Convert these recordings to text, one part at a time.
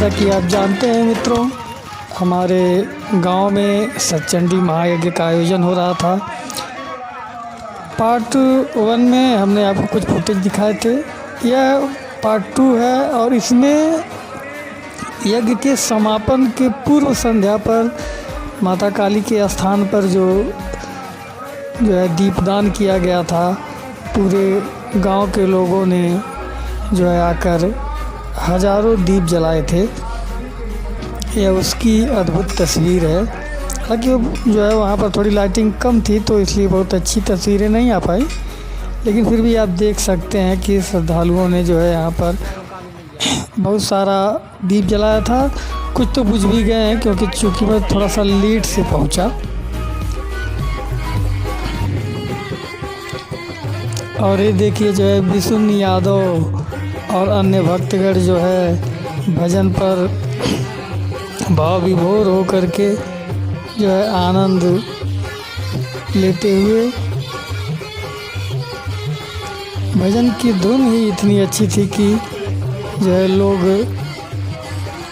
जैसा कि आप जानते हैं मित्रों, हमारे गांव में सतचंडी महायज्ञ का आयोजन हो रहा था। पार्ट 1 में हमने आपको कुछ फुटेज दिखाए थे। यह पार्ट 2 है और इसमें यज्ञ के समापन के पूर्व संध्या पर माता काली के स्थान पर जो है दीपदान किया गया था। पूरे गांव के लोगों ने जो है आकर हज़ारों दीप जलाए थे। यह उसकी अद्भुत तस्वीर है। हालांकि जो है वहाँ पर थोड़ी लाइटिंग कम थी तो इसलिए बहुत अच्छी तस्वीरें नहीं आ पाई, लेकिन फिर भी आप देख सकते हैं कि श्रद्धालुओं ने जो है यहाँ पर बहुत सारा दीप जलाया था। कुछ तो बुझ भी गए हैं क्योंकि चूँकि मैं थोड़ा सा लेट से पहुँचा। और ये देखिए जो है विष्णु यादव और अन्य भक्तगण जो है भजन पर भाव विभोर हो करके जो है आनंद लेते हुए, भजन की धुन ही इतनी अच्छी थी कि जो है लोग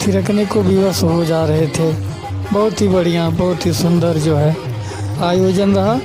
थिरकने को विवश हो जा रहे थे। बहुत ही बढ़िया, बहुत ही सुंदर जो है आयोजन रहा।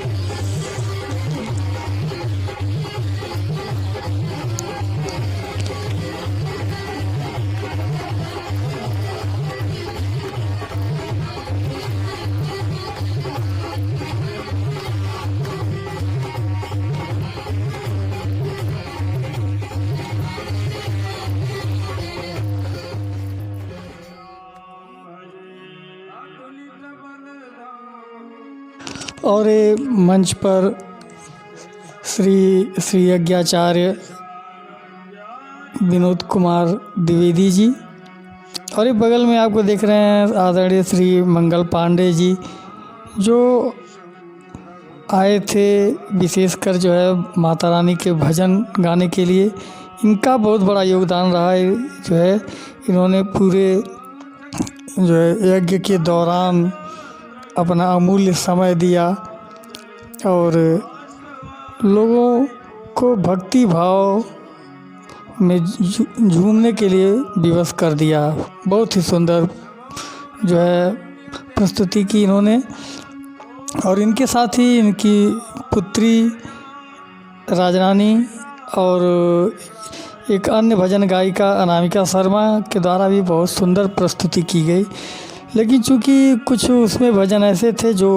और ये मंच पर श्री यज्ञाचार्य विनोद कुमार द्विवेदी जी, और ये बगल में आपको देख रहे हैं आदरणीय श्री मंगल पांडे जी, जो आए थे विशेषकर जो है माता रानी के भजन गाने के लिए। इनका बहुत बड़ा योगदान रहा है। जो है इन्होंने पूरे जो है यज्ञ के दौरान अपना अमूल्य समय दिया और लोगों को भक्ति भाव में झूमने के लिए विवश कर दिया। बहुत ही सुंदर जो है प्रस्तुति की इन्होंने। और इनके साथ ही इनकी पुत्री राजरानी और एक अन्य भजन गायिका अनामिका शर्मा के द्वारा भी बहुत सुंदर प्रस्तुति की गई। लेकिन चूँकि कुछ उसमें भजन ऐसे थे जो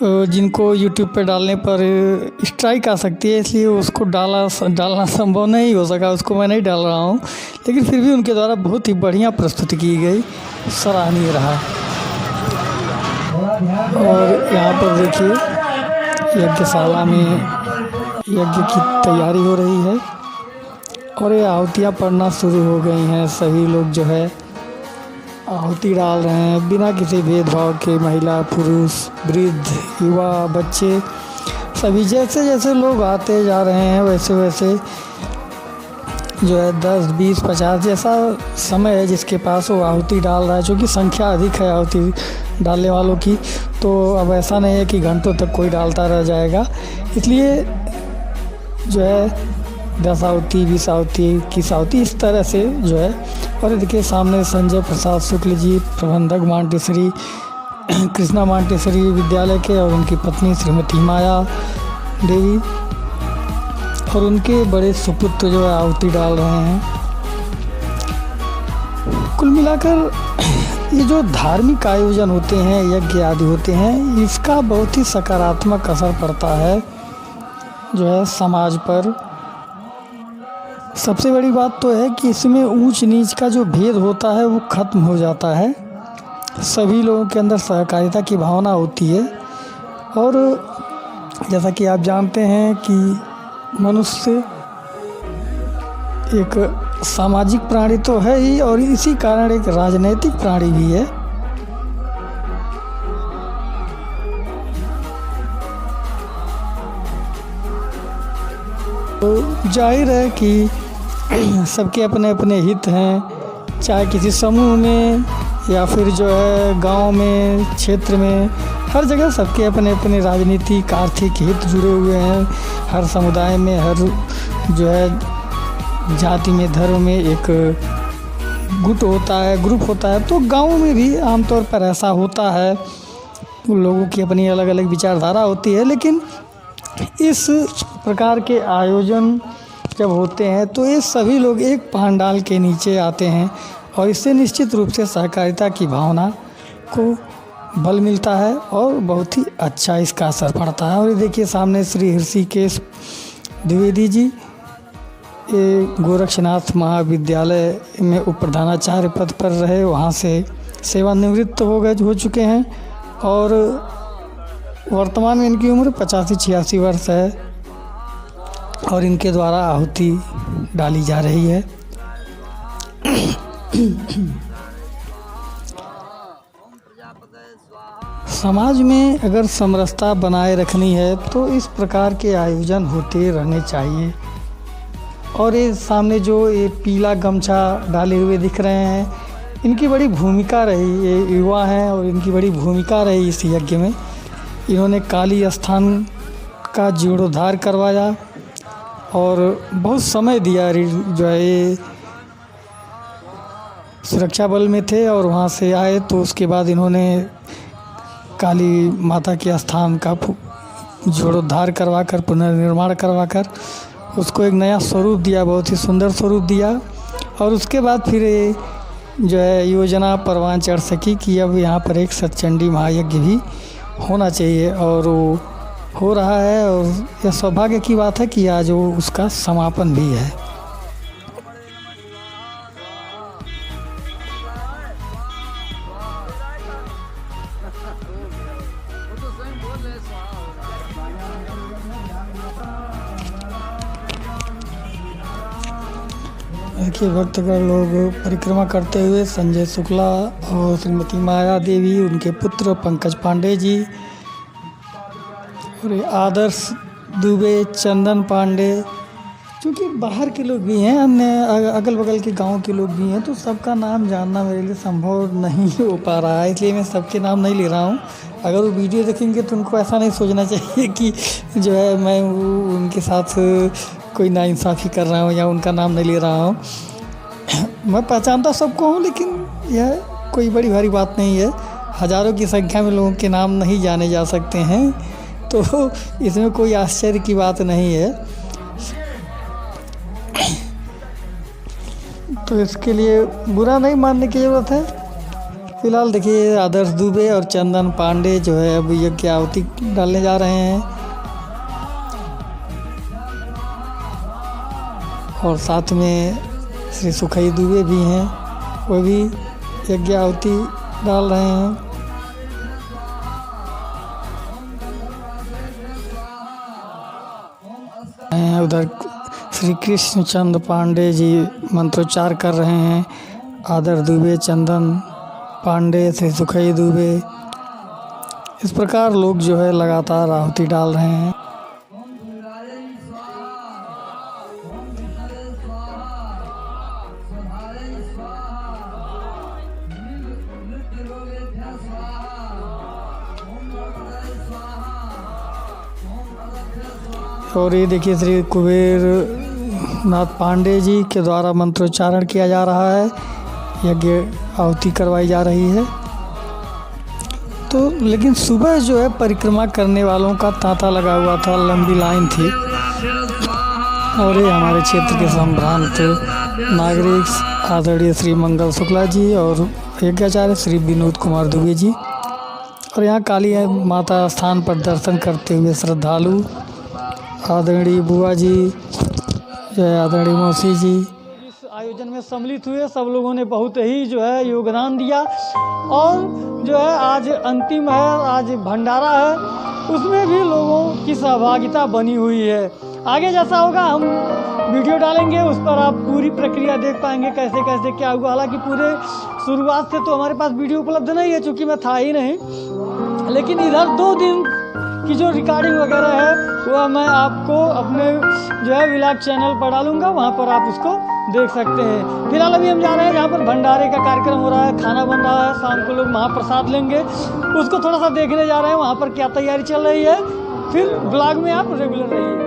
जिनको यूट्यूब पे डालने पर स्ट्राइक आ सकती है, इसलिए उसको डालना संभव नहीं हो सका। उसको मैं नहीं डाल रहा हूँ, लेकिन फिर भी उनके द्वारा बहुत ही बढ़िया प्रस्तुति की गई, सराहनीय रहा। और यहाँ पर देखिए यज्ञशाला में यज्ञ की तैयारी हो रही है और ये आहुतियाँ पड़ना शुरू हो गई हैं। सभी लोग जो है आहुति डाल रहे हैं बिना किसी भेदभाव के। महिला, पुरुष, वृद्ध, युवा, बच्चे, सभी जैसे जैसे लोग आते जा रहे हैं वैसे वैसे जो है 10, 20, 50 जैसा समय है जिसके पास वो आहुति डाल रहा है। चूँकि संख्या अधिक है आहुति डालने वालों की, तो अब ऐसा नहीं है कि घंटों तक कोई डालता रह जाएगा। इसलिए जो है 10 आहुति, 20 आहुति, 21 आहुति, इस तरह से जो है। और देखिए सामने संजय प्रसाद शुक्ल जी, प्रबंधक मांटेश्वरी कृष्णा मांटेश्वरी विद्यालय के, और उनकी पत्नी श्रीमती माया देवी और उनके बड़े सुपुत्र जो है आहुति डाल रहे हैं। कुल मिलाकर ये जो धार्मिक आयोजन होते हैं, यज्ञ आदि होते हैं, इसका बहुत ही सकारात्मक असर पड़ता है जो है समाज पर। सबसे बड़ी बात तो है कि इसमें ऊंच नीच का जो भेद होता है वो ख़त्म हो जाता है। सभी लोगों के अंदर सहकारिता की भावना होती है। और जैसा कि आप जानते हैं कि मनुष्य एक सामाजिक प्राणी तो है ही, और इसी कारण एक राजनैतिक प्राणी भी है। तो जाहिर है कि सबके अपने अपने हित हैं, चाहे किसी समूह में या फिर जो है गांव में, क्षेत्र में, हर जगह सबके अपने अपने राजनीतिक आर्थिक हित जुड़े हुए हैं। हर समुदाय में, हर जो है जाति में, धर्म में एक गुट होता है, ग्रुप होता है, तो गाँव में भी आमतौर पर ऐसा होता है। उन लोगों की अपनी अलग अलग विचारधारा होती है, लेकिन इस प्रकार के आयोजन जब होते हैं तो ये सभी लोग एक पंडाल के नीचे आते हैं और इससे निश्चित रूप से सहकारिता की भावना को बल मिलता है और बहुत ही अच्छा इसका असर पड़ता है। और ये देखिए सामने श्री ऋषिकेश द्विवेदी जी ये गोरक्षनाथ महाविद्यालय में उप प्रधानाचार्य पद पर रहे, वहाँ से सेवानिवृत्त हो चुके हैं और वर्तमान में इनकी उम्र 85-86 वर्ष है और इनके द्वारा आहुति डाली जा रही है। समाज में अगर समरसता बनाए रखनी है तो इस प्रकार के आयोजन होते रहने चाहिए। और ये सामने जो ये पीला गमछा डाले हुए दिख रहे हैं, इनकी बड़ी भूमिका रही, ये युवा हैं और इनकी बड़ी भूमिका रही इस यज्ञ में। इन्होंने काली स्थान का जीर्णोद्धार करवाया और बहुत समय दिया। जो है ये सुरक्षा बल में थे और वहाँ से आए तो उसके बाद इन्होंने काली माता के स्थान का जीर्णोद्धार करवाकर, पुनर्निर्माण करवाकर उसको एक नया स्वरूप दिया, बहुत ही सुंदर स्वरूप दिया। और उसके बाद फिर ये जो है योजना परवान चढ़ सकी कि अब यहाँ पर एक सतचंडी महायज्ञ भी होना चाहिए और वो हो रहा है। और यह सौभाग्य की बात है कि आज वो उसका समापन भी है। देखिए भक्तगण लोग परिक्रमा करते हुए संजय शुक्ला और श्रीमती माया देवी, उनके पुत्र पंकज पांडे जी और आदर्श दुबे, चंदन पांडे, क्योंकि बाहर के लोग भी हैं, अन्य अगल बगल के गांव के लोग भी हैं, तो सबका नाम जानना मेरे लिए संभव नहीं हो पा रहा है, इसलिए मैं सबके नाम नहीं ले रहा हूँ। अगर वो वीडियो देखेंगे तो उनको ऐसा नहीं सोचना चाहिए कि जो है मैं उनके साथ कोई नाइंसाफ़ी कर रहा हूँ या उनका नाम नहीं ले रहा हूँ। मैं पहचानता सबको हूँ, लेकिन यह कोई बड़ी भारी बात नहीं है। हज़ारों की संख्या में लोगों के नाम नहीं जाने जा सकते हैं, तो इसमें कोई आश्चर्य की बात नहीं है। तो इसके लिए बुरा नहीं मानने की ज़रूरत है। फिलहाल देखिए आदर्श दुबे और चंदन पांडे जो है अब यज्ञ आहुति डालने जा रहे हैं और साथ में श्री सुखई दुबे भी हैं, वो भी यज्ञ आहुति डाल रहे हैं। उधर श्री कृष्ण चंद पांडे जी मंत्रोच्चार कर रहे हैं। आदर दुबे, चंदन पांडे, श्री सुखई दुबे, इस प्रकार लोग जो है लगातार आहुति डाल रहे हैं। और ये देखिए श्री कुबेर नाथ पांडे जी के द्वारा मंत्रोच्चारण किया जा रहा है, यज्ञ आहुति करवाई जा रही है। तो लेकिन सुबह जो है परिक्रमा करने वालों का तांता लगा हुआ था, लंबी लाइन थी और ये हमारे क्षेत्र के संभ्रांत नागरिक आदरणीय श्री मंगल शुक्ला जी और यज्ञाचार्य श्री विनोद कुमार दुबे जी और यहाँ काली माता स्थान पर दर्शन करते हुए श्रद्धालु आदरणीय बुआ जी, आदरणीय मौसी जी इस आयोजन में सम्मिलित हुए। सब लोगों ने बहुत ही जो है योगदान दिया और जो है आज अंतिम है, आज भंडारा है, उसमें भी लोगों की सहभागिता बनी हुई है। आगे जैसा होगा हम वीडियो डालेंगे, उस पर आप पूरी प्रक्रिया देख पाएंगे कैसे कैसे क्या हुआ। हालांकि पूरे शुरुआत से तो हमारे पास वीडियो उपलब्ध नहीं है चूँकि मैं था ही नहीं, लेकिन इधर 2 दिन की जो रिकॉर्डिंग वगैरह है वह मैं आपको अपने जो है व्लॉग चैनल पर डालूंगा, वहाँ पर आप उसको देख सकते हैं। फिलहाल अभी हम जा रहे हैं जहाँ पर भंडारे का कार्यक्रम हो रहा है, खाना बन रहा है, शाम को लोग महाप्रसाद लेंगे, उसको थोड़ा सा देखने जा रहे हैं वहाँ पर क्या तैयारी चल रही है। फिर ब्लॉग में आप रेगुलर रहिए।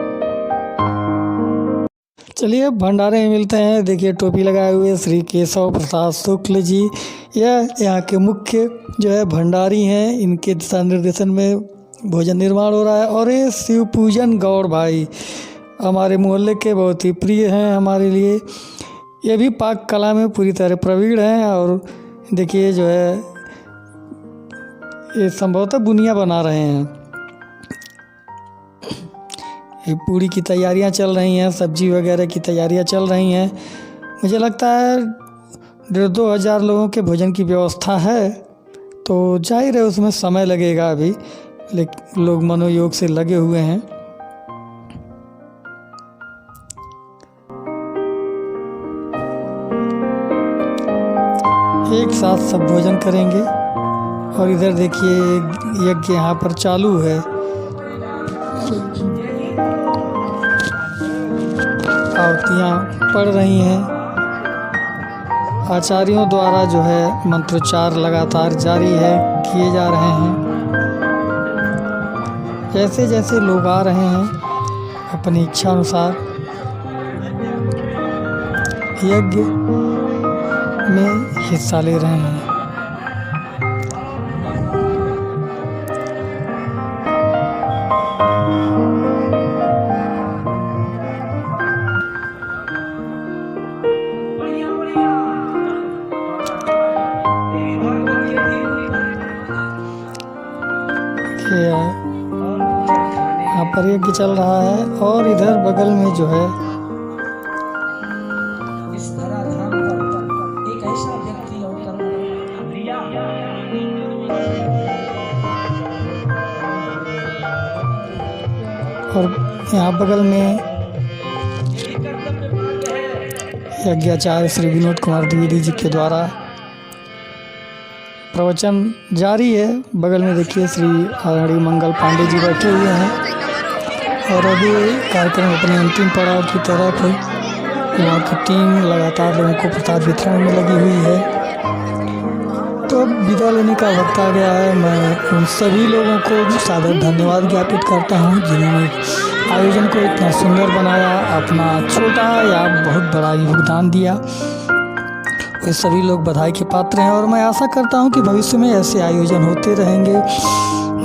चलिए भंडारे में मिलते हैं। देखिए टोपी लगाए हुए श्री केशव प्रसाद शुक्ल जी, यह यहाँ के मुख्य जो है भंडारी हैं। इनके दिशा निर्देशन में भोजन निर्माण हो रहा है। और ये शिव पूजन गौड़ भाई हमारे मोहल्ले के बहुत ही प्रिय हैं हमारे लिए। ये भी पाक कला में पूरी तरह प्रवीण हैं। और देखिए जो है ये संभवतः बुनिया बना रहे हैं। ये पूड़ी की तैयारियां चल रही हैं, सब्जी वगैरह की तैयारियां चल रही हैं। मुझे लगता है 1,500-2 हज़ार लोगों के भोजन की व्यवस्था है, तो जाहिर है उसमें समय लगेगा अभी, लेकिन लोग मनोयोग से लगे हुए हैं। एक साथ सब भोजन करेंगे। और इधर देखिए यज्ञ यहाँ पर चालू है। आरतियाँ पढ़ रही हैं। आचार्यों द्वारा जो है मंत्रोच्चार लगातार जारी है, किए जा रहे हैं। जैसे जैसे लोग आ रहे हैं अपनी इच्छा अनुसार यज्ञ में हिस्सा ले रहे हैं। यहाँ पर यज्ञ चल रहा है। और इधर बगल में जो है इस धराधाम पर एक ऐसा व्यक्ति और यहाँ बगल में यज्ञाचार्य श्री विनोद कुमार द्विवेदी जी के द्वारा प्रवचन जारी है। बगल में देखिए श्री हरि मंगल पांडे जी बैठे हुए हैं। और अभी कार्यक्रम अपने अंतिम पड़ाव की तरफ वहाँ की टीम लगातार लोगों को प्रसाद वितरण में लगी हुई है। तो अब विदा लेने का वक्त आ गया है। मैं उन सभी लोगों को सादर धन्यवाद ज्ञापित करता हूँ जिन्होंने आयोजन को इतना सुंदर बनाया, अपना छोटा या बहुत बड़ा योगदान दिया। वे सभी लोग बधाई के पात्र हैं। और मैं आशा करता हूं कि भविष्य में ऐसे आयोजन होते रहेंगे।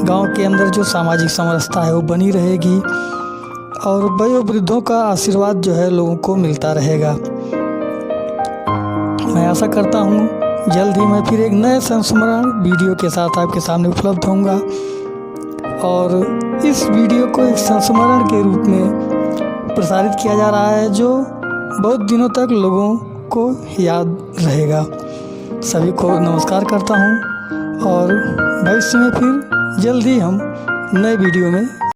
गांव के अंदर जो सामाजिक समरसता है वो बनी रहेगी। और वयोवृद्धों का आशीर्वाद जो है लोगों को मिलता रहेगा। मैं आशा करता हूं जल्द ही मैं फिर एक नए संस्मरण वीडियो के साथ आपके सामने उपलब्ध होऊंगा। और इस वीडियो को एक संस्मरण के रूप में प्रसारित किया जा रहा है जो बहुत दिनों तक लोगों को याद रहेगा। सभी को नमस्कार करता हूं। और भविष्य में फिर जल्द ही हम नए वीडियो में